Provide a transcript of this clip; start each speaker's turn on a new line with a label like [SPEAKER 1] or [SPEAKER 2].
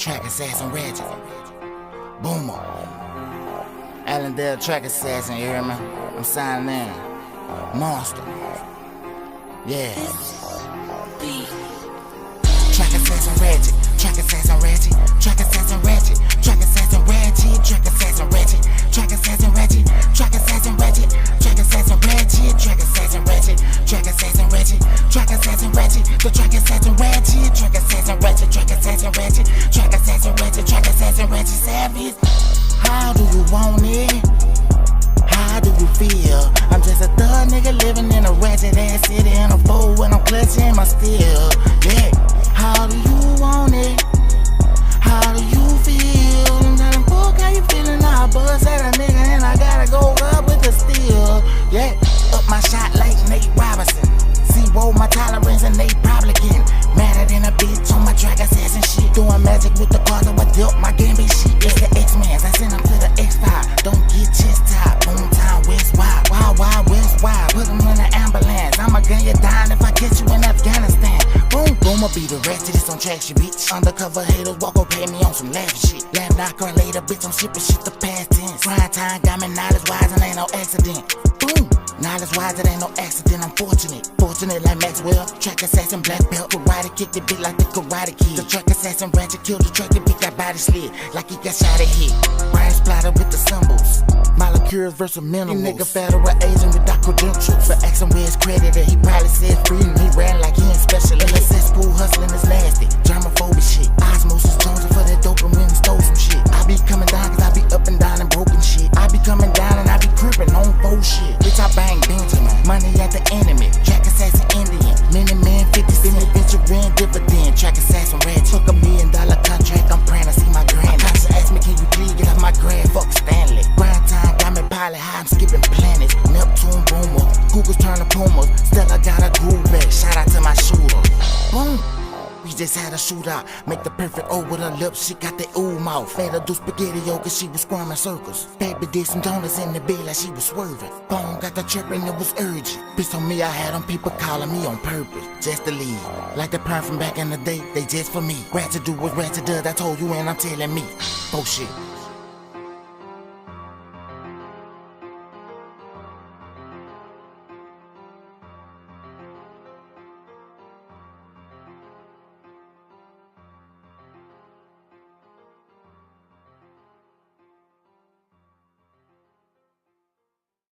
[SPEAKER 1] Track assassin Ratchet. Boomer. Allendale track assassin, you hear me? I'm signing in. Monster. Yeah. Track assassin Ratchet. Track assassin Ratchet. Track assassin Ratchet. Track assassin Ratchet. Track assassin Ratchet. Track assassin Ratchet. Track assassin Ratchet. Track assassin Ratchet. Track assassin Ratchet. Track assassin Ratchet. Track assassin Ratchet. The track assassin Ratchet. Track assassin Ratchet. Track assassin Ratchet. Track assassin Ratchet. Track assassin Ratchet. Savage. How do you want it? How do you feel? I'm just a thug nigga living in a ratchet ass city in a fool when I'm clutching my steel. Yeah. How do you want it? How do you feel? I'm telling fuck how you feeling? I buzz at a nigga and I gotta go up with the steel. Yeah. Up my shot like Nate Robinson. Zero my tolerance and they probably getting madder than a bitch on my track assassin shit. Doing magic with the cards I dealt my game bitch shit. It's the X-Mans, I send them to the X5. Don't get chest tied. Boomtown West Wide. Wild Wild West Wide. Put them in an ambulance. I'ma gun you down if I catch you in Afghanistan. Boom, boom, I'll be the Ratchet on traction, bitch. Undercover haters walk up, pay me on some laughing shit. Laugh knocker later, bitch, I'm shipping shit to past tense. Grind time got me knowledge wise and ain't no accident. Boom, knowledge wise, it ain't no accident, I'm fortunate. Fortunate like Maxwell, track assassin black belt. Karate kick the beat like the Karate Kid. The track assassin Ratchet killed the track, the beat got body slid like he got shot at hit. Brain splatter with the symbols. Molecules versus minerals. Nigga federal agent without credentials. For asking where his creditor, he probably said free and he ran like he ain't special. LSS pool hustling is nasty. Germophobic shit. Osmosis Jones for that dope and when he stole some shit. I be coming down cause I be up and down and broken shit. I be coming down and I be crippin' on faux shit. Bitch, I bang Benjamin. Money at the enemy. Track assassin Indian. Many men 50 cent adventuring dividend. Track assassin Ratchet. Took $1 million contract. I'm praying to see my grand. My conscience asked me, can you please get off my grand? Fuck Stanley. Grind time got me pilot high. I'm skipping planets. Neptune boomer. Google's turn to Pumas. Still I got a groove back. Shout out to my shooter. Boom. We just had a shootout. Make the perfect O with her lips. She got that ooh mouth. Fed her do spaghetti yoga. She was squirming circles. Baby did some donuts in the bed like she was swerving. Phone got the chirping, it was urgent. Bitch told me I had them people calling me on purpose. Just to leave. Like the perm from back in the day. They just for me. Ratchet do what Ratchet does. I told you and I'm telling me. Bullshit.